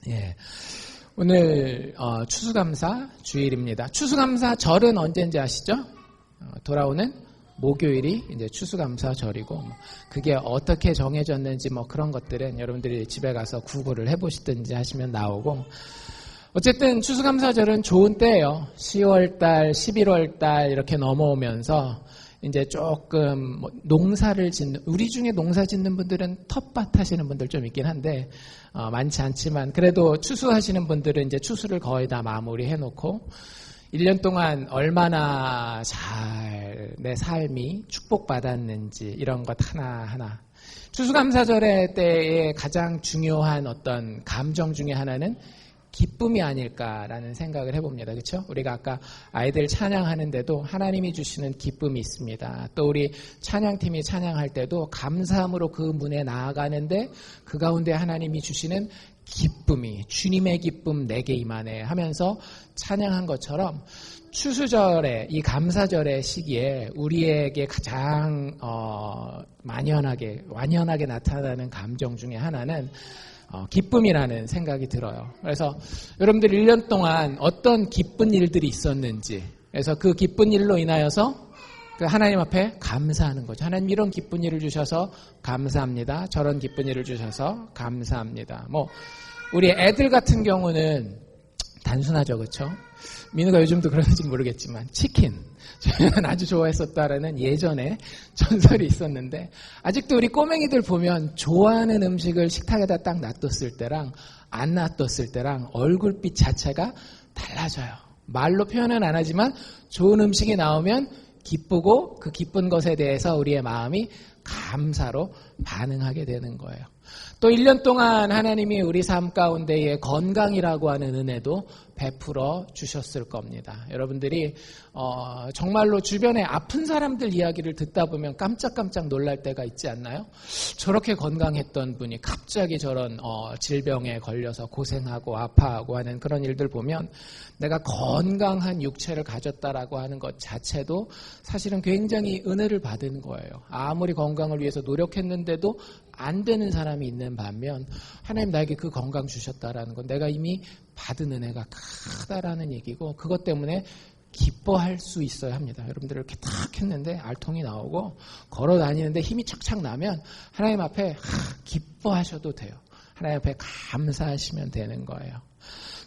예. 오늘 추수감사 주일입니다. 추수감사 절은 언제인지 아시죠? 돌아오는 목요일이 이제 추수감사절이고, 그게 어떻게 정해졌는지 그런 것들은 여러분들이 집에 가서 구글을 해보시든지 하시면 나오고, 어쨌든 추수감사절은 좋은 때예요. 10월달, 11월달 이렇게 넘어오면서 이제 조금 농사를 짓는, 우리 중에 농사 짓는 분들은 텃밭 하시는 분들 좀 있긴 한데 많지 않지만, 그래도 추수하시는 분들은 이제 추수를 거의 다 마무리해 놓고 1년 동안 얼마나 잘 내 삶이 축복받았는지 이런 것 하나하나. 추수감사절의 때에 가장 중요한 어떤 감정 중에 하나는 기쁨이 아닐까라는 생각을 해봅니다. 그렇죠? 우리가 아까 아이들 찬양하는데도 하나님이 주시는 기쁨이 있습니다. 또 우리 찬양팀이 찬양할 때도 감사함으로 그 문에 나아가는데 그 가운데 하나님이 주시는 기쁨이, 주님의 기쁨 내게 임하네 하면서 찬양한 것처럼, 추수절의 이 감사절의 시기에 우리에게 가장 완연하게 나타나는 감정 중에 하나는 기쁨이라는 생각이 들어요. 그래서 여러분들 1년 동안 어떤 기쁜 일들이 있었는지, 그래서 그 기쁜 일로 인하여서 하나님 앞에 감사하는 거죠. 하나님 이런 기쁜 일을 주셔서 감사합니다. 저런 기쁜 일을 주셔서 감사합니다. 우리 애들 같은 경우는 단순하죠. 그렇죠? 민우가 요즘도 그러는지 모르겠지만 치킨 저희는 아주 좋아했었다라는 예전에 전설이 있었는데, 아직도 우리 꼬맹이들 보면 좋아하는 음식을 식탁에다 딱 놔뒀을 때랑 안 놔뒀을 때랑 얼굴빛 자체가 달라져요. 말로 표현은 안 하지만 좋은 음식이 나오면 기쁘고, 그 기쁜 것에 대해서 우리의 마음이 감사로 반응하게 되는 거예요. 또 1년 동안 하나님이 우리 삶 가운데에 건강이라고 하는 은혜도 베풀어 주셨을 겁니다. 여러분들이 정말로 주변에 아픈 사람들 이야기를 듣다 보면 깜짝깜짝 놀랄 때가 있지 않나요? 저렇게 건강했던 분이 갑자기 저런 질병에 걸려서 고생하고 아파하고 하는 그런 일들 보면, 내가 건강한 육체를 가졌다라고 하는 것 자체도 사실은 굉장히 은혜를 받은 거예요. 아무리 건강을 위해서 노력했는데도 안 되는 사람이 있는 반면, 하나님 나에게 그 건강 주셨다라는 건 내가 이미 받은 은혜가 크다라는 얘기고, 그것 때문에 기뻐할 수 있어야 합니다. 여러분들 이렇게 탁 했는데 알통이 나오고 걸어 다니는데 힘이 착착 나면 하나님 앞에 기뻐하셔도 돼요. 하나님 앞에 감사하시면 되는 거예요.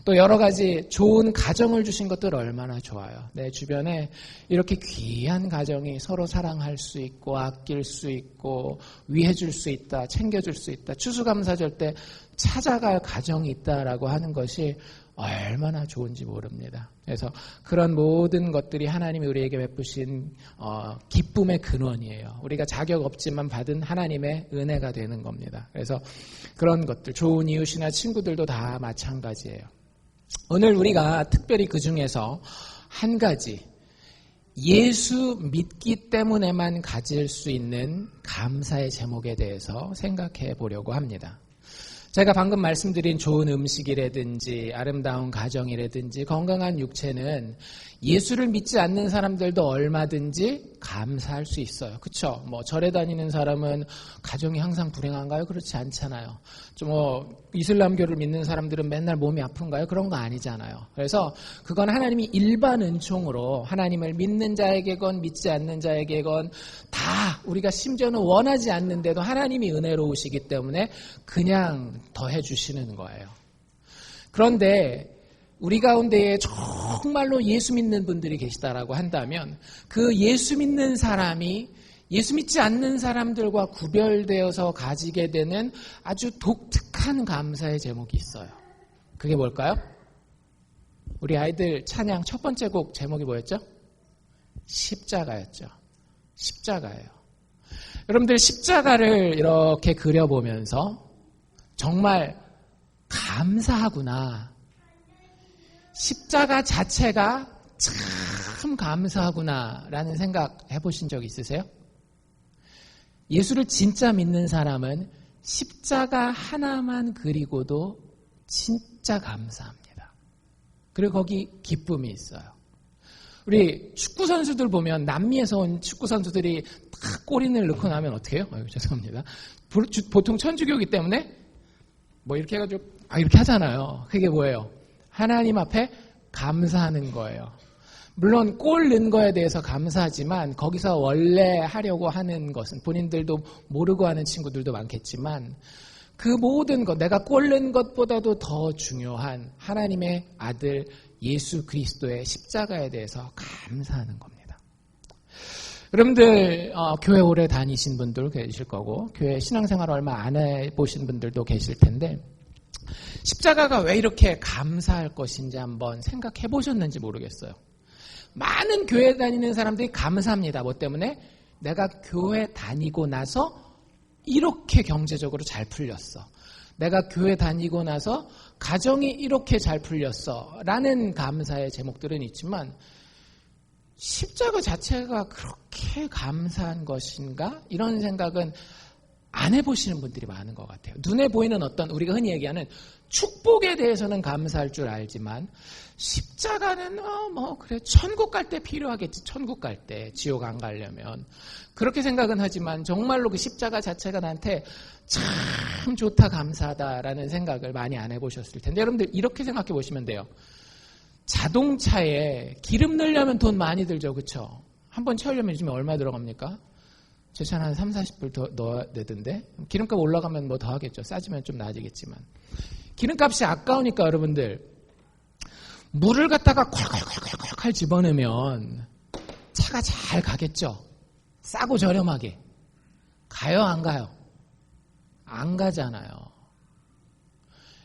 또 여러 가지 좋은 가정을 주신 것들 얼마나 좋아요. 내 주변에 이렇게 귀한 가정이 서로 사랑할 수 있고 아낄 수 있고 위해줄 수 있다, 챙겨줄 수 있다. 추수감사절 때 찾아갈 가정이 있다라고 하는 것이 얼마나 좋은지 모릅니다. 그래서 그런 모든 것들이 하나님이 우리에게 베푸신 기쁨의 근원이에요. 우리가 자격 없지만 받은 하나님의 은혜가 되는 겁니다. 그래서 그런 것들, 좋은 이웃이나 친구들도 다 마찬가지예요. 오늘 우리가 특별히 그 중에서 한 가지, 예수 믿기 때문에만 가질 수 있는 감사의 제목에 대해서 생각해 보려고 합니다. 제가 방금 말씀드린 좋은 음식이라든지 아름다운 가정이라든지 건강한 육체는 예수를 믿지 않는 사람들도 얼마든지 감사할 수 있어요. 그렇죠? 절에 다니는 사람은 가정이 항상 불행한가요? 그렇지 않잖아요. 이슬람교를 믿는 사람들은 맨날 몸이 아픈가요? 그런 거 아니잖아요. 그래서 그건 하나님이 일반 은총으로 하나님을 믿는 자에게건 믿지 않는 자에게건 다 우리가 심지어는 원하지 않는데도 하나님이 은혜로우시기 때문에 그냥 더해 주시는 거예요. 그런데 우리 가운데에 정말로 예수 믿는 분들이 계시다라고 한다면, 그 예수 믿는 사람이 예수 믿지 않는 사람들과 구별되어서 가지게 되는 아주 독특한 감사의 제목이 있어요. 그게 뭘까요? 우리 아이들 찬양 첫 번째 곡 제목이 뭐였죠? 십자가였죠. 십자가예요. 여러분들 십자가를 이렇게 그려보면서 정말 감사하구나, 십자가 자체가 참 감사하구나라는 생각 해보신 적 있으세요? 예수를 진짜 믿는 사람은 십자가 하나만 그리고도 진짜 감사합니다. 그리고 거기 기쁨이 있어요. 우리 축구 선수들 보면, 남미에서 온 축구 선수들이 딱 골인을 넣고 나면 어떻게 해요? 죄송합니다. 보통 천주교이기 때문에 뭐 이렇게 해가지고 이렇게 하잖아요. 그게 뭐예요? 하나님 앞에 감사하는 거예요. 물론 꼴 넣은 거에 대해서 감사하지만 거기서 원래 하려고 하는 것은 본인들도 모르고 하는 친구들도 많겠지만 그 모든 것, 내가 꼴 넣은 것보다도 더 중요한 하나님의 아들 예수 그리스도의 십자가에 대해서 감사하는 겁니다. 여러분들 교회 오래 다니신 분들 계실 거고 교회 신앙생활 얼마 안 해보신 분들도 계실 텐데 십자가가 왜 이렇게 감사할 것인지 한번 생각해 보셨는지 모르겠어요. 많은 교회 다니는 사람들이 감사합니다. 뭐 때문에? 내가 교회 다니고 나서 이렇게 경제적으로 잘 풀렸어. 내가 교회 다니고 나서 가정이 이렇게 잘 풀렸어. 라는 감사의 제목들은 있지만 십자가 자체가 그렇게 감사한 것인가? 이런 생각은 안 해보시는 분들이 많은 것 같아요. 눈에 보이는 어떤 우리가 흔히 얘기하는 축복에 대해서는 감사할 줄 알지만 십자가는 그래 천국 갈 때 필요하겠지. 천국 갈 때 지옥 안 가려면 그렇게 생각은 하지만 정말로 그 십자가 자체가 나한테 참 좋다 감사하다라는 생각을 많이 안 해보셨을 텐데 여러분들 이렇게 생각해 보시면 돼요. 자동차에 기름 넣으려면 돈 많이 들죠. 그렇죠? 한번 채우려면 요즘에 얼마 들어갑니까? 제 차는 한 30-40불 더 넣어야 되던데 기름값 올라가면 뭐 더 하겠죠. 싸지면 좀 나아지겠지만 기름값이 아까우니까 여러분들 물을 갖다가 콸콸콸콸콸 집어넣으면 차가 잘 가겠죠. 싸고 저렴하게 가요 안 가요? 안 가잖아요.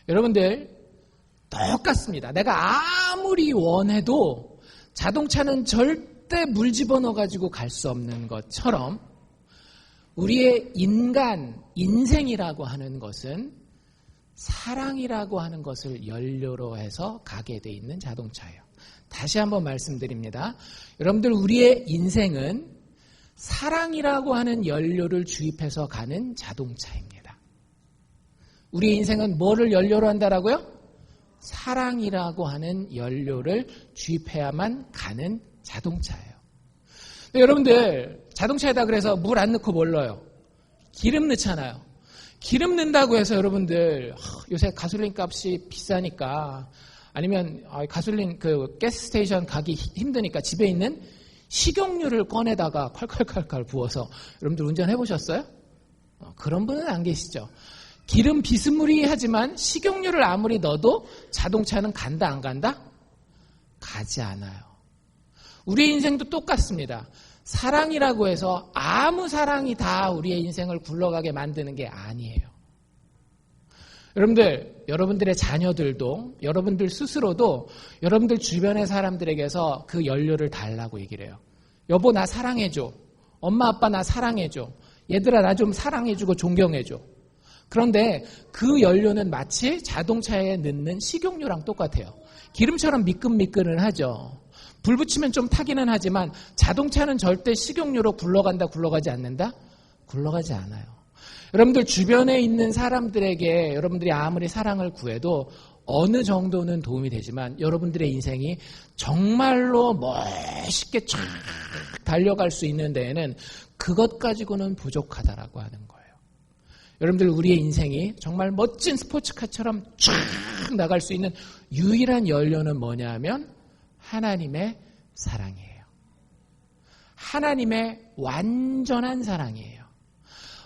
여러분들 똑같습니다. 내가 아무리 원해도 자동차는 절대 물 집어넣어가지고 갈 수 없는 것처럼 우리의 인생이라고 하는 것은 사랑이라고 하는 것을 연료로 해서 가게 돼 있는 자동차예요. 다시 한번 말씀드립니다. 여러분들 우리의 인생은 사랑이라고 하는 연료를 주입해서 가는 자동차입니다. 우리의 인생은 뭐를 연료로 한다라고요? 사랑이라고 하는 연료를 주입해야만 가는 자동차예요. 여러분들 자동차에다 그래서 물 안 넣고 뭘 넣어요? 기름 넣잖아요. 기름 넣는다고 해서 여러분들 요새 가솔린 값이 비싸니까 아니면 가솔린 그 가스스테이션 가기 힘드니까 집에 있는 식용유를 꺼내다가 콸콸콸콸 부어서 여러분들 운전해 보셨어요? 그런 분은 안 계시죠. 기름 비스무리하지만 식용유를 아무리 넣어도 자동차는 간다 안 간다? 가지 않아요. 우리의 인생도 똑같습니다. 사랑이라고 해서 아무 사랑이 다 우리의 인생을 굴러가게 만드는 게 아니에요. 여러분들, 여러분들의 자녀들도 여러분들 스스로도 여러분들 주변의 사람들에게서 그 연료를 달라고 얘기를 해요. 여보 나 사랑해줘. 엄마 아빠 나 사랑해줘. 얘들아 나 좀 사랑해주고 존경해줘. 그런데 그 연료는 마치 자동차에 넣는 식용유랑 똑같아요. 기름처럼 미끈미끈은 하죠. 불 붙이면 좀 타기는 하지만 자동차는 절대 식용유로 굴러간다 굴러가지 않는다? 굴러가지 않아요. 여러분들 주변에 있는 사람들에게 여러분들이 아무리 사랑을 구해도 어느 정도는 도움이 되지만 여러분들의 인생이 정말로 멋있게 쫙 달려갈 수 있는 데에는 그것 가지고는 부족하다라고 하는 거예요. 여러분들 우리의 인생이 정말 멋진 스포츠카처럼 쫙 나갈 수 있는 유일한 연료는 뭐냐 하면 하나님의 사랑이에요. 하나님의 완전한 사랑이에요.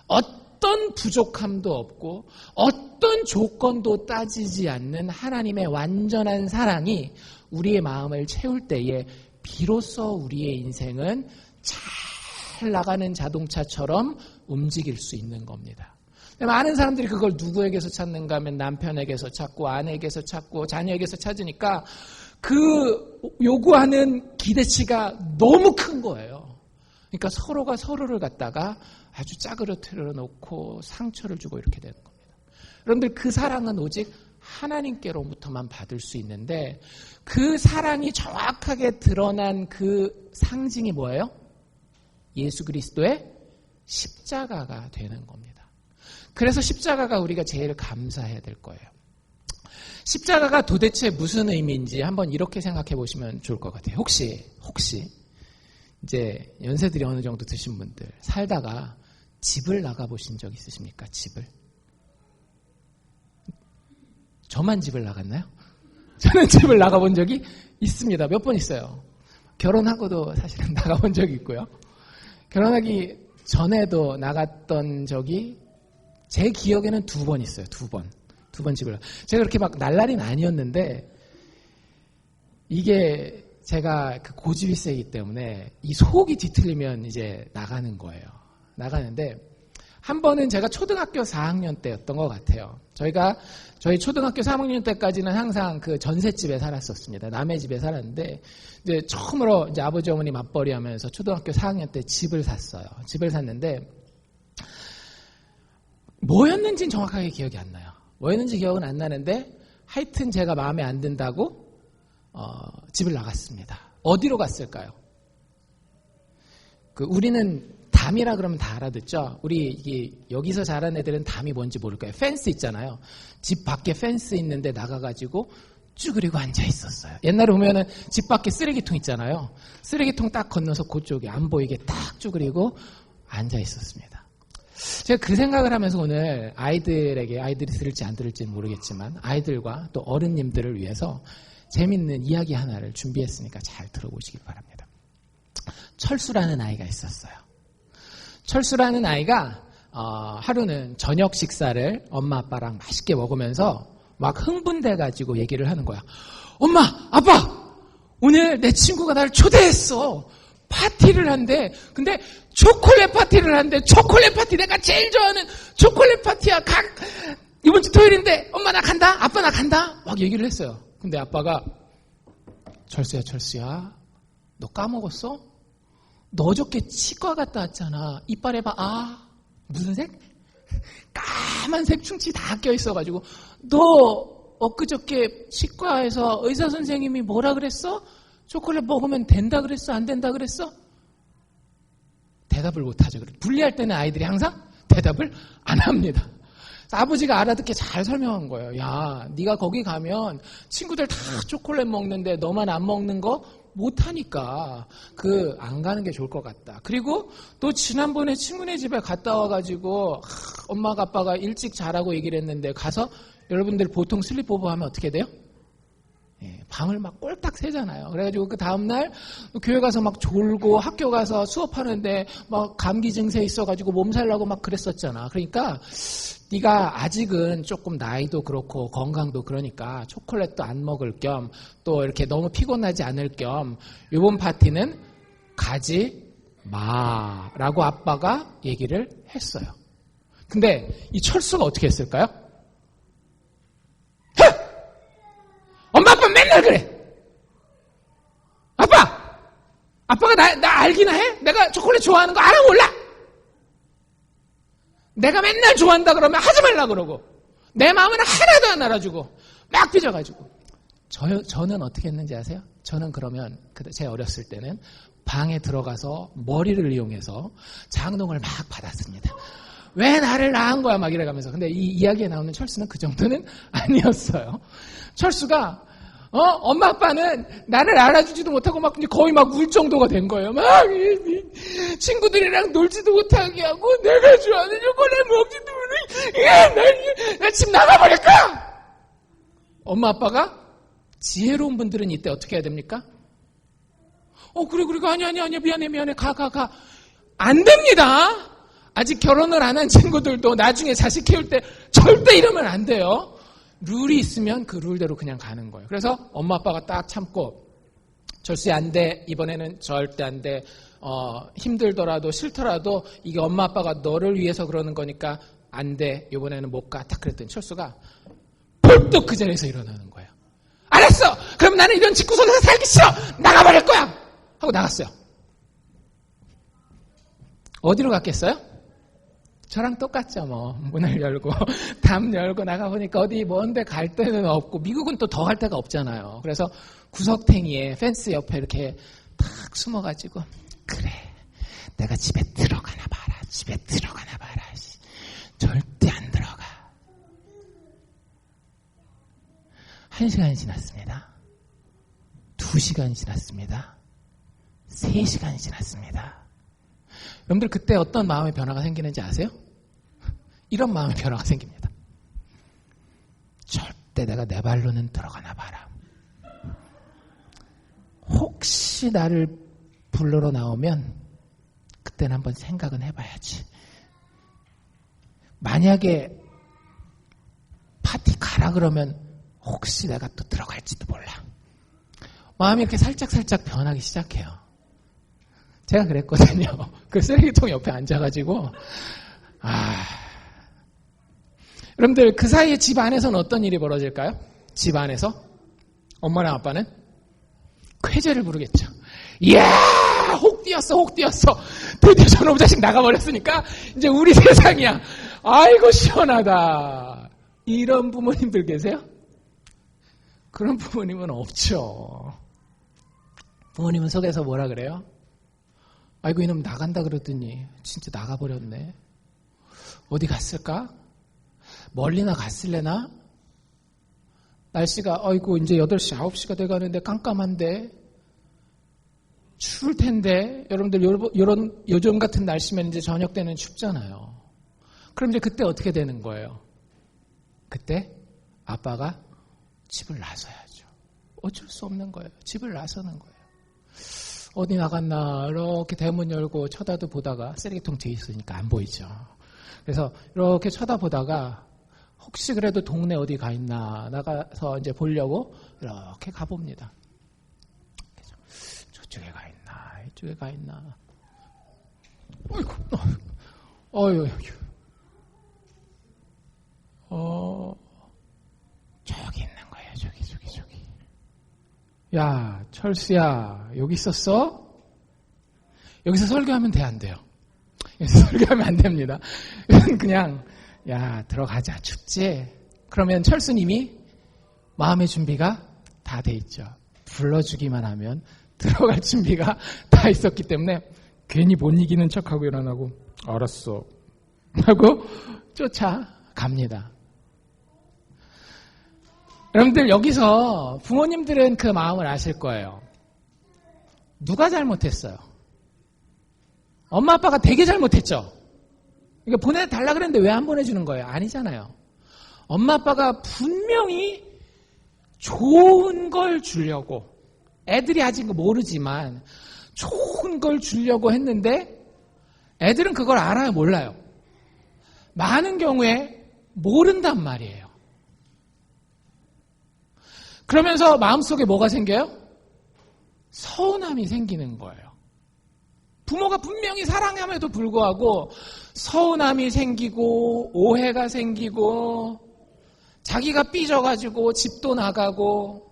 어떤 부족함도 없고 어떤 조건도 따지지 않는 하나님의 완전한 사랑이 우리의 마음을 채울 때에 비로소 우리의 인생은 잘 나가는 자동차처럼 움직일 수 있는 겁니다. 많은 사람들이 그걸 누구에게서 찾는가 하면 남편에게서 찾고 아내에게서 찾고 자녀에게서 찾으니까 그 요구하는 기대치가 너무 큰 거예요. 그러니까 서로가 서로를 갖다가 아주 짜그러뜨려 놓고 상처를 주고 이렇게 되는 겁니다. 여러분들 그 사랑은 오직 하나님께로부터만 받을 수 있는데 그 사랑이 정확하게 드러난 그 상징이 뭐예요? 예수 그리스도의 십자가가 되는 겁니다. 그래서 십자가가 우리가 제일 감사해야 될 거예요. 십자가가 도대체 무슨 의미인지 한번 이렇게 생각해 보시면 좋을 것 같아요. 혹시 이제 연세들이 어느 정도 드신 분들 살다가 집을 나가 보신 적 있으십니까? 집을? 저만 집을 나갔나요? 저는 집을 나가본 적이 있습니다. 몇 번 있어요. 결혼하고도 사실은 나가본 적이 있고요. 결혼하기 전에도 나갔던 적이 제 기억에는 2번 있어요. 2번 집을. 제가 그렇게 막 날라리는 아니었는데 이게 제가 그 고집이 세기 때문에 이 속이 뒤틀리면 이제 나가는 거예요. 나가는데 한 번은 제가 초등학교 4학년 때였던 것 같아요. 저희 초등학교 3학년 때까지는 항상 그 전셋집에 살았었습니다. 남의 집에 살았는데 이제 처음으로 이제 아버지 어머니 맞벌이 하면서 초등학교 4학년 때 집을 샀어요. 집을 샀는데 뭐였는지는 정확하게 기억이 안 나요. 뭐였는지 기억은 안 나는데 하여튼 제가 마음에 안 든다고 집을 나갔습니다. 어디로 갔을까요? 우리는 담이라 그러면 다 알아듣죠? 여기서 자란 애들은 담이 뭔지 모를 거예요. 펜스 있잖아요. 집 밖에 펜스 있는데 나가가지고 쭈그리고 앉아 있었어요. 옛날에 보면은 집 밖에 쓰레기통 있잖아요. 쓰레기통 딱 건너서 그쪽에 안 보이게 딱 쭈그리고 앉아 있었습니다. 제가 그 생각을 하면서 오늘 아이들이 들을지 안 들을지는 모르겠지만 아이들과 또 어른님들을 위해서 재밌는 이야기 하나를 준비했으니까 잘 들어보시길 바랍니다. 철수라는 아이가 있었어요. 철수라는 아이가 하루는 저녁 식사를 엄마 아빠랑 맛있게 먹으면서 막 흥분돼가지고 얘기를 하는 거야. 엄마, 아빠, 오늘 내 친구가 나를 초대했어. 파티를 한대. 근데 초콜릿 파티를 한대. 초콜릿 파티, 내가 제일 좋아하는 초콜릿 파티야. 이번 주 토요일인데 엄마 나 간다. 아빠 나 간다. 막 얘기를 했어요. 근데 아빠가 철수야 너 까먹었어? 너 어저께 치과 갔다 왔잖아. 이빨에 봐. 무슨 색? 까만색 충치 다 껴있어가지고 너 엊그저께 치과에서 의사 선생님이 뭐라 그랬어? 초콜릿 먹으면 된다 그랬어? 안 된다 그랬어? 대답을 못하죠. 분리할 때는 아이들이 항상 대답을 안 합니다. 아버지가 알아듣게 잘 설명한 거예요. 야, 네가 거기 가면 친구들 다 초콜릿 먹는데 너만 안 먹는 거 못하니까 안 가는 게 좋을 것 같다. 그리고 또 지난번에 친구네 집에 갔다 와가지고 엄마가 아빠가 일찍 자라고 얘기를 했는데 가서 여러분들 보통 슬립오버 하면 어떻게 돼요? 밤을 막 꼴딱 새잖아요. 그래가지고 그 다음날 교회 가서 막 졸고 학교 가서 수업하는데 막 감기 증세 있어가지고 몸살나고 막 그랬었잖아. 그러니까 네가 아직은 조금 나이도 그렇고 건강도 그러니까 초콜릿도 안 먹을 겸 또 이렇게 너무 피곤하지 않을 겸 이번 파티는 가지 마라고 아빠가 얘기를 했어요. 근데 이 철수가 어떻게 했을까요? 엄마 아빠 맨날 그래. 아빠가 나 알기나 해? 내가 초콜릿 좋아하는 거 알아 몰라? 내가 맨날 좋아한다 그러면 하지 말라 그러고 내 마음은 하나도 안 알아주고 막 삐져가지고 저는 어떻게 했는지 아세요? 저는 그러면 제 어렸을 때는 방에 들어가서 머리를 이용해서 장동을 막 받았습니다. 왜 나를 낳은 거야 막 이래가면서. 근데 이 이야기에 나오는 철수는 그 정도는 아니었어요. 철수가 엄마 아빠는 나를 알아주지도 못하고 막 거의 막 울 정도가 된 거예요. 막 친구들이랑 놀지도 못하게 하고 내가 좋아하는 초콜릿 먹지도 못하게 나 집 나가버릴 거야. 엄마 아빠가 지혜로운 분들은 이때 어떻게 해야 됩니까? 그래 아니야 미안해 가 안 됩니다. 아직 결혼을 안 한 친구들도 나중에 자식 키울 때 절대 이러면 안 돼요. 룰이 있으면 그 룰대로 그냥 가는 거예요. 그래서 엄마 아빠가 딱 참고 철수야 안 돼. 이번에는 절대 안 돼. 힘들더라도 싫더라도 이게 엄마 아빠가 너를 위해서 그러는 거니까 안 돼. 이번에는 못 가. 딱 그랬더니 철수가 벌떡 그 자리에서 일어나는 거예요. 알았어. 그럼 나는 이런 집구석에서 살기 싫어. 나가버릴 거야. 하고 나갔어요. 어디로 갔겠어요? 저랑 똑같죠 뭐. 문을 열고 담 열고 나가보니까 어디 먼데 갈 데는 없고 미국은 또 더 갈 데가 없잖아요. 그래서 구석탱이에 펜스 옆에 이렇게 탁 숨어가지고 그래 내가 집에 들어가나 봐라. 절대 안 들어가. 1시간이 지났습니다. 2시간이 지났습니다. 3시간이 지났습니다. 여러분들 그때 어떤 마음의 변화가 생기는지 아세요? 이런 마음의 변화가 생깁니다. 그때 내가 내 발로는 들어가나 봐라. 혹시 나를 불러러 나오면 그때는 한번 생각은 해봐야지. 만약에 파티 가라 그러면 혹시 내가 또 들어갈지도 몰라. 마음이 이렇게 살짝살짝 변하기 시작해요. 제가 그랬거든요. 그 쓰레기통 옆에 앉아가지고 여러분들 그 사이에 집 안에서는 어떤 일이 벌어질까요? 집 안에서 엄마랑 아빠는 쾌재를 부르겠죠. 이야 혹 뛰었어 드디어 저놈 자식 나가버렸으니까 이제 우리 세상이야. 아이고 시원하다. 이런 부모님들 계세요? 그런 부모님은 없죠. 부모님은 속에서 뭐라 그래요? 아이고 이놈 나간다 그러더니 진짜 나가버렸네. 어디 갔을까? 멀리나 갔을래나? 날씨가 아이고 이제 8시 9시가 돼가는데 깜깜한데 추울 텐데. 여러분들 요즘 같은 날씨면 이제 저녁 때는 춥잖아요. 그럼 이제 그때 어떻게 되는 거예요? 그때 아빠가 집을 나서야죠. 어쩔 수 없는 거예요. 집을 나서는 거예요. 어디 나갔나 이렇게 대문 열고 쳐다도 보다가 쓰레기통 뒤에 있으니까 안 보이죠. 그래서 이렇게 쳐다보다가 혹시 그래도 동네 어디 가 있나 나가서 이제 보려고 이렇게 가봅니다. 저쪽에 가 있나 이쪽에 가 있나. 어이구 저기 있는 거예요. 저기. 야, 철수야, 여기 있었어? 여기서 설교하면 돼, 안 돼요? 여기서 설교하면 안 됩니다. 그냥, 야, 들어가자, 춥지? 그러면 철수님이 마음의 준비가 다 돼 있죠. 불러주기만 하면 들어갈 준비가 다 있었기 때문에 괜히 못 이기는 척하고 일어나고, 알았어. 하고 쫓아갑니다. 여러분들 여기서 부모님들은 그 마음을 아실 거예요. 누가 잘못했어요? 엄마 아빠가 되게 잘못했죠. 이거 보내달라 그랬는데 왜 안 보내주는 거예요? 아니잖아요. 엄마 아빠가 분명히 좋은 걸 주려고, 애들이 아직 모르지만 좋은 걸 주려고 했는데 애들은 그걸 알아요? 몰라요? 많은 경우에 모른단 말이에요. 그러면서 마음속에 뭐가 생겨요? 서운함이 생기는 거예요. 부모가 분명히 사랑함에도 불구하고 서운함이 생기고 오해가 생기고 자기가 삐져가지고 집도 나가고.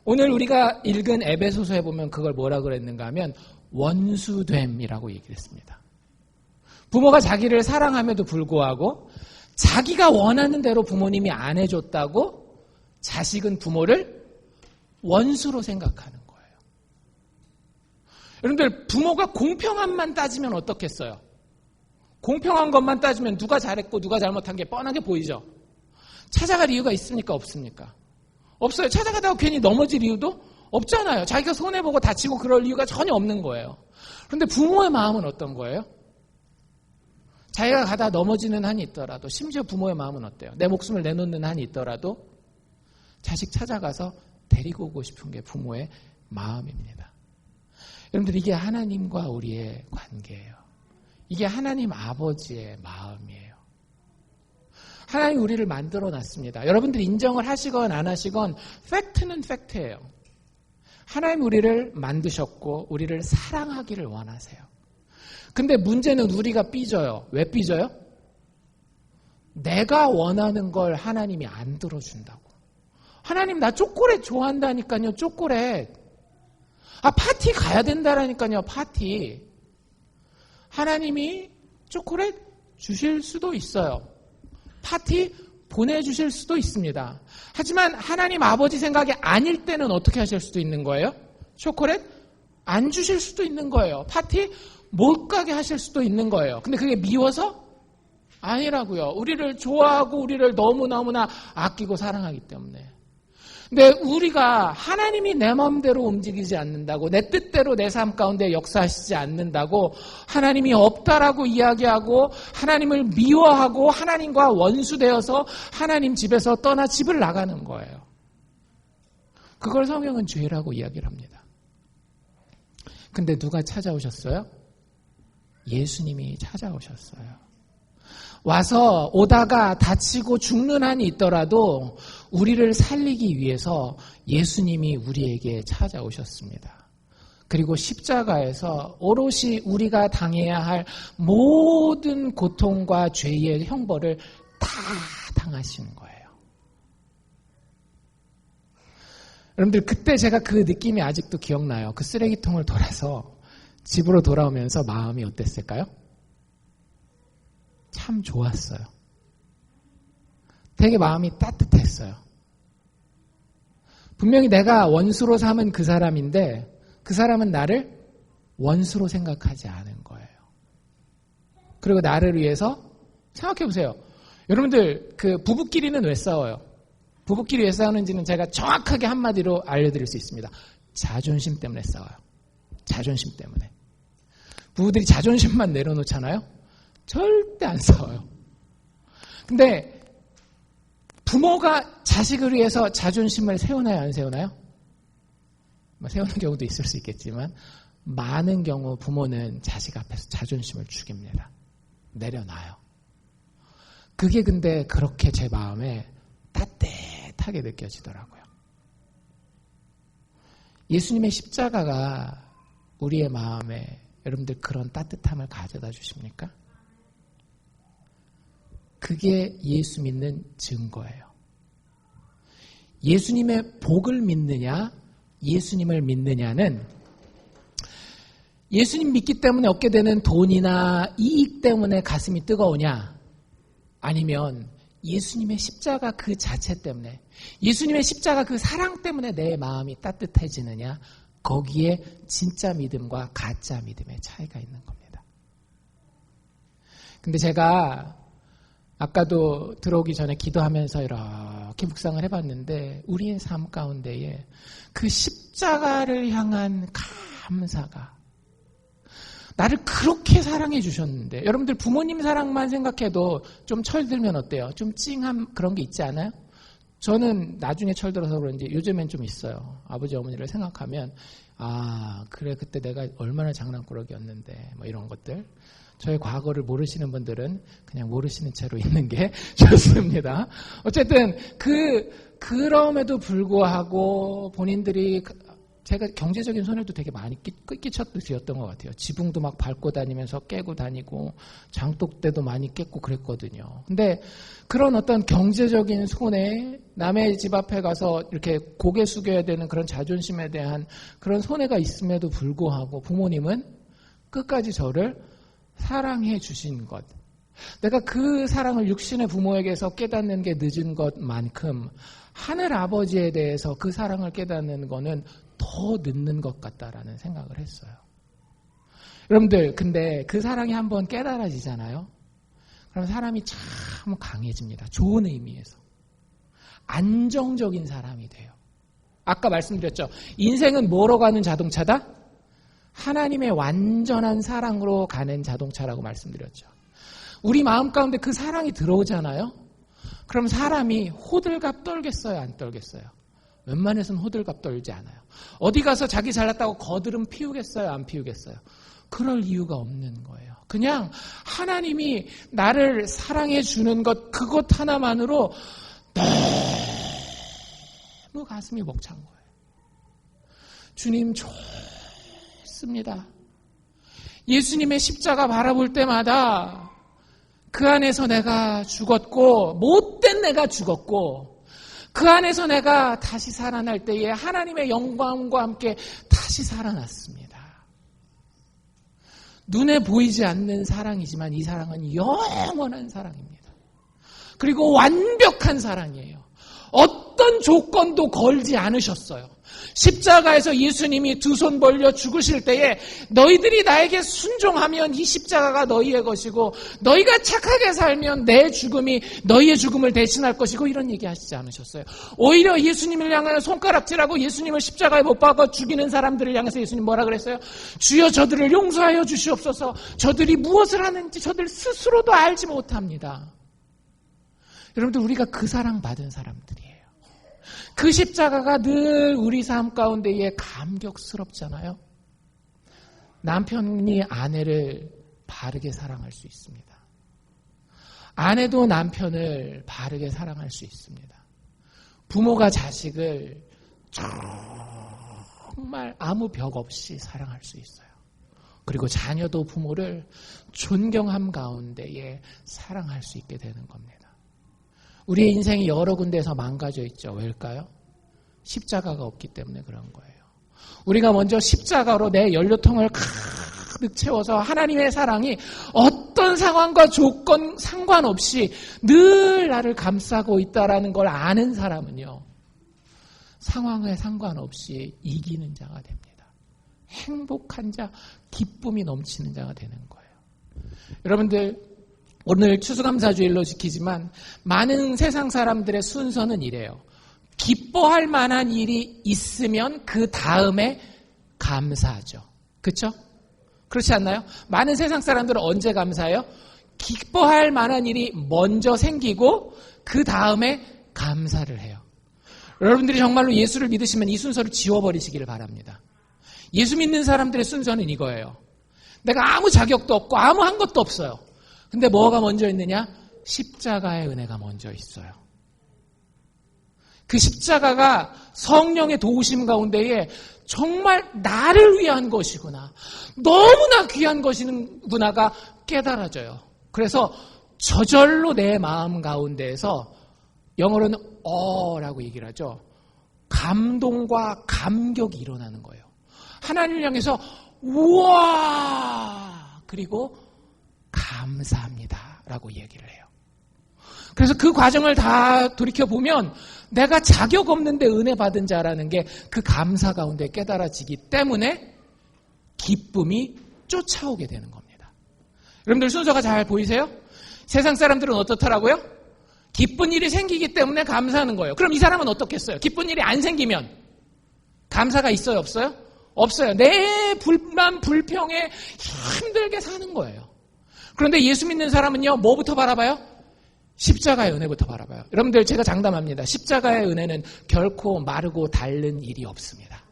오늘 우리가 읽은 에베소서에 보면 그걸 뭐라 그랬는가 하면 원수됨이라고 얘기를 했습니다. 부모가 자기를 사랑함에도 불구하고 자기가 원하는 대로 부모님이 안 해줬다고 자식은 부모를 원수로 생각하는 거예요. 여러분들 부모가 공평함만 따지면 어떻겠어요? 공평한 것만 따지면 누가 잘했고 누가 잘못한 게 뻔하게 보이죠. 찾아갈 이유가 있습니까? 없습니까? 없어요. 찾아가다가 괜히 넘어질 이유도 없잖아요. 자기가 손해보고 다치고 그럴 이유가 전혀 없는 거예요. 그런데 부모의 마음은 어떤 거예요? 자기가 가다 넘어지는 한이 있더라도, 심지어 부모의 마음은 어때요? 내 목숨을 내놓는 한이 있더라도 자식 찾아가서 데리고 오고 싶은 게 부모의 마음입니다. 여러분들 이게 하나님과 우리의 관계예요. 이게 하나님 아버지의 마음이에요. 하나님 우리를 만들어 놨습니다. 여러분들이 인정을 하시건 안 하시건 팩트는 팩트예요. 하나님 우리를 만드셨고 우리를 사랑하기를 원하세요. 근데 문제는 우리가 삐져요. 왜 삐져요? 내가 원하는 걸 하나님이 안 들어준다고. 하나님 나 초콜릿 좋아한다니까요. 초콜릿. 파티 가야 된다라니까요. 파티. 하나님이 초콜릿 주실 수도 있어요. 파티 보내주실 수도 있습니다. 하지만 하나님 아버지 생각이 아닐 때는 어떻게 하실 수도 있는 거예요? 초콜릿 안 주실 수도 있는 거예요. 파티 못 가게 하실 수도 있는 거예요. 근데 그게 미워서? 아니라고요. 우리를 좋아하고 우리를 너무너무나 아끼고 사랑하기 때문에. 근데 우리가 하나님이 내 마음대로 움직이지 않는다고, 내 뜻대로 내 삶 가운데 역사하시지 않는다고 하나님이 없다라고 이야기하고 하나님을 미워하고 하나님과 원수되어서 하나님 집에서 떠나 집을 나가는 거예요. 그걸 성경은 죄라고 이야기를 합니다. 근데 누가 찾아오셨어요? 예수님이 찾아오셨어요. 와서 오다가 다치고 죽는 한이 있더라도 우리를 살리기 위해서 예수님이 우리에게 찾아오셨습니다. 그리고 십자가에서 오롯이 우리가 당해야 할 모든 고통과 죄의 형벌을 다 당하신 거예요. 여러분들, 그때 제가 그 느낌이 아직도 기억나요. 그 쓰레기통을 돌아서 집으로 돌아오면서 마음이 어땠을까요? 참 좋았어요. 되게 마음이 따뜻했어요. 분명히 내가 원수로 삼은 그 사람인데 그 사람은 나를 원수로 생각하지 않은 거예요. 그리고 나를 위해서 생각해 보세요. 여러분들, 그 부부끼리는 왜 싸워요? 부부끼리 왜 싸우는지는 제가 정확하게 한마디로 알려드릴 수 있습니다. 자존심 때문에 싸워요. 자존심 때문에. 부부들이 자존심만 내려놓잖아요. 절대 안 싸워요. 근데 부모가 자식을 위해서 자존심을 세우나요, 안 세우나요? 세우는 경우도 있을 수 있겠지만 많은 경우 부모는 자식 앞에서 자존심을 죽입니다. 내려놔요. 그게 근데 그렇게 제 마음에 따뜻하게 느껴지더라고요. 예수님의 십자가가 우리의 마음에 여러분들 그런 따뜻함을 가져다 주십니까? 그게 예수 믿는 증거예요. 예수님의 복을 믿느냐, 예수님을 믿느냐는 예수님 믿기 때문에 얻게 되는 돈이나 이익 때문에 가슴이 뜨거우냐, 아니면 예수님의 십자가 그 자체 때문에, 예수님의 십자가 그 사랑 때문에 내 마음이 따뜻해지느냐, 거기에 진짜 믿음과 가짜 믿음의 차이가 있는 겁니다. 근데 제가 아까도 들어오기 전에 기도하면서 이렇게 묵상을 해봤는데 우리의 삶 가운데에 그 십자가를 향한 감사가, 나를 그렇게 사랑해 주셨는데, 여러분들 부모님 사랑만 생각해도 좀 철들면 어때요? 좀 찡한 그런 게 있지 않아요? 저는 나중에 철들어서 그런지 요즘엔 좀 있어요. 아버지 어머니를 생각하면 그래 그때 내가 얼마나 장난꾸러기였는데 뭐 이런 것들. 저의 과거를 모르시는 분들은 그냥 모르시는 채로 있는 게 좋습니다. 어쨌든 그럼에도 불구하고 본인들이, 제가 경제적인 손해도 되게 많이 끼쳤던 것 같아요. 지붕도 막 밟고 다니면서 깨고 다니고 장독대도 많이 깼고 그랬거든요. 근데 그런 어떤 경제적인 손해, 남의 집 앞에 가서 이렇게 고개 숙여야 되는 그런 자존심에 대한 그런 손해가 있음에도 불구하고 부모님은 끝까지 저를 사랑해 주신 것, 내가 그 사랑을 육신의 부모에게서 깨닫는 게 늦은 것만큼 하늘 아버지에 대해서 그 사랑을 깨닫는 거는 더 늦는 것 같다라는 생각을 했어요. 여러분들, 근데 그 사랑이 한번 깨달아지잖아요. 그럼 사람이 참 강해집니다. 좋은 의미에서. 안정적인 사람이 돼요. 아까 말씀드렸죠. 인생은 뭐로 가는 자동차다? 하나님의 완전한 사랑으로 가는 자동차라고 말씀드렸죠. 우리 마음 가운데 그 사랑이 들어오잖아요. 그럼 사람이 호들갑 떨겠어요, 안 떨겠어요? 웬만해서는 호들갑 떨지 않아요. 어디 가서 자기 잘났다고 거드름 피우겠어요, 안 피우겠어요? 그럴 이유가 없는 거예요. 그냥 하나님이 나를 사랑해 주는 것, 그것 하나만으로 너무 가슴이 벅찬 거예요. 주님 좋습니다. 예수님의 십자가 바라볼 때마다 그 안에서 내가 죽었고, 못된 내가 죽었고, 그 안에서 내가 다시 살아날 때에 하나님의 영광과 함께 다시 살아났습니다. 눈에 보이지 않는 사랑이지만 이 사랑은 영원한 사랑입니다. 그리고 완벽한 사랑이에요. 어떤 어떤 조건도 걸지 않으셨어요. 십자가에서 예수님이 두 손 벌려 죽으실 때에 너희들이 나에게 순종하면 이 십자가가 너희의 것이고 너희가 착하게 살면 내 죽음이 너희의 죽음을 대신할 것이고 이런 얘기 하시지 않으셨어요. 오히려 예수님을 향하여 손가락질하고 예수님을 십자가에 못 박아 죽이는 사람들을 향해서 예수님 뭐라 그랬어요? 주여 저들을 용서하여 주시옵소서. 저들이 무엇을 하는지 저들 스스로도 알지 못합니다. 여러분들 우리가 그 사랑받은 사람들이에요. 그 십자가가 늘 우리 삶 가운데에 감격스럽잖아요. 남편이 아내를 바르게 사랑할 수 있습니다. 아내도 남편을 바르게 사랑할 수 있습니다. 부모가 자식을 정말 아무 벽 없이 사랑할 수 있어요. 그리고 자녀도 부모를 존경함 가운데에 사랑할 수 있게 되는 겁니다. 우리의 인생이 여러 군데에서 망가져 있죠. 왜일까요? 십자가가 없기 때문에 그런 거예요. 우리가 먼저 십자가로 내 연료통을 가득 채워서 하나님의 사랑이 어떤 상황과 조건 상관없이 늘 나를 감싸고 있다는 걸 아는 사람은요. 상황에 상관없이 이기는 자가 됩니다. 행복한 자, 기쁨이 넘치는 자가 되는 거예요. 여러분들 오늘 추수감사주일로 지키지만 많은 세상 사람들의 순서는 이래요. 기뻐할 만한 일이 있으면 그 다음에 감사하죠. 그렇죠? 그렇지 않나요? 많은 세상 사람들은 언제 감사해요? 기뻐할 만한 일이 먼저 생기고 그 다음에 감사를 해요. 여러분들이 정말로 예수를 믿으시면 이 순서를 지워버리시기를 바랍니다. 예수 믿는 사람들의 순서는 이거예요. 내가 아무 자격도 없고 아무 한 것도 없어요. 근데 뭐가 먼저 있느냐? 십자가의 은혜가 먼저 있어요. 그 십자가가 성령의 도우심 가운데에 정말 나를 위한 것이구나. 너무나 귀한 것이구나가 깨달아져요. 그래서 저절로 내 마음 가운데에서 영어로는 라고 얘기를 하죠. 감동과 감격이 일어나는 거예요. 하나님을 향해서 우와! 그리고 감사합니다 라고 얘기를 해요. 그래서 그 과정을 다 돌이켜보면 내가 자격 없는데 은혜 받은 자라는 게 그 감사 가운데 깨달아지기 때문에 기쁨이 쫓아오게 되는 겁니다. 여러분들 순서가 잘 보이세요? 세상 사람들은 어떻더라고요? 기쁜 일이 생기기 때문에 감사하는 거예요. 그럼 이 사람은 어떻겠어요? 기쁜 일이 안 생기면 감사가 있어요? 없어요? 없어요. 내 불만 불평에 힘들게 사는 거예요. 그런데 예수 믿는 사람은요, 뭐부터 바라봐요? 십자가의 은혜부터 바라봐요. 여러분들 제가 장담합니다. 십자가의 은혜는 결코 마르고 닳는 일이 없습니다.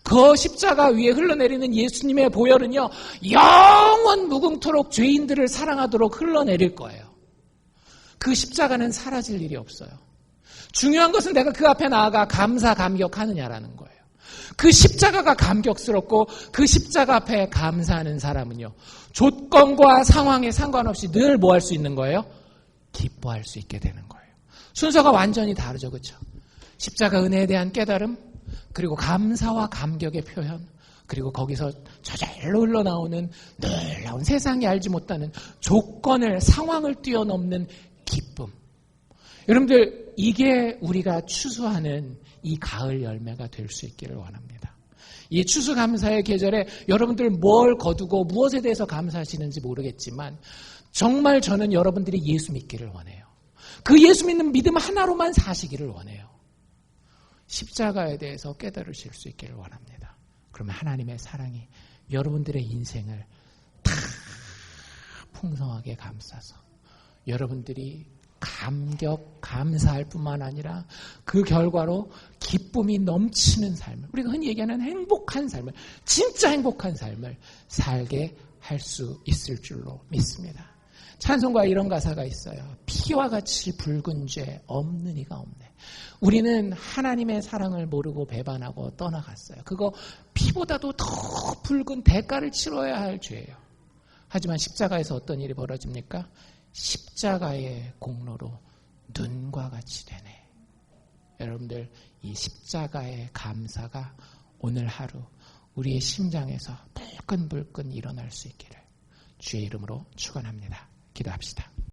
그 십자가 위에 흘러내리는 예수님의 보혈은요, 영원 무궁토록 죄인들을 사랑하도록 흘러내릴 거예요. 그 십자가는 사라질 일이 없어요. 중요한 것은 내가 그 앞에 나아가 감사 감격하느냐라는 거예요. 그 십자가가 감격스럽고 그 십자가 앞에 감사하는 사람은요, 조건과 상황에 상관없이 늘 뭐 할 수 있는 거예요? 기뻐할 수 있게 되는 거예요. 순서가 완전히 다르죠. 그렇죠? 십자가 은혜에 대한 깨달음, 그리고 감사와 감격의 표현, 그리고 거기서 저절로 흘러나오는 놀라운 세상이 알지 못하는 조건을, 상황을 뛰어넘는 기쁨. 여러분들 이게 우리가 추수하는 이 가을 열매가 될 수 있기를 원합니다. 이 추수감사의 계절에 여러분들 뭘 거두고 무엇에 대해서 감사하시는지 모르겠지만 정말 저는 여러분들이 예수 믿기를 원해요. 그 예수 믿는 믿음 하나로만 사시기를 원해요. 십자가에 대해서 깨달으실 수 있기를 원합니다. 그러면 하나님의 사랑이 여러분들의 인생을 다 풍성하게 감싸서 여러분들이 감사할 뿐만 아니라 그 결과로 기쁨이 넘치는 삶을, 우리가 흔히 얘기하는 행복한 삶을, 진짜 행복한 삶을 살게 할 수 있을 줄로 믿습니다. 찬송가에 이런 가사가 있어요. 피와 같이 붉은 죄 없는 이가 없네. 우리는 하나님의 사랑을 모르고 배반하고 떠나갔어요. 그거 피보다도 더 붉은 대가를 치러야 할 죄예요. 하지만 십자가에서 어떤 일이 벌어집니까? 십자가의 공로로 눈과 같이 되네. 여러분들 이 십자가의 감사가 오늘 하루 우리의 심장에서 불끈불끈 일어날 수 있기를 주의 이름으로 축원합니다. 기도합시다.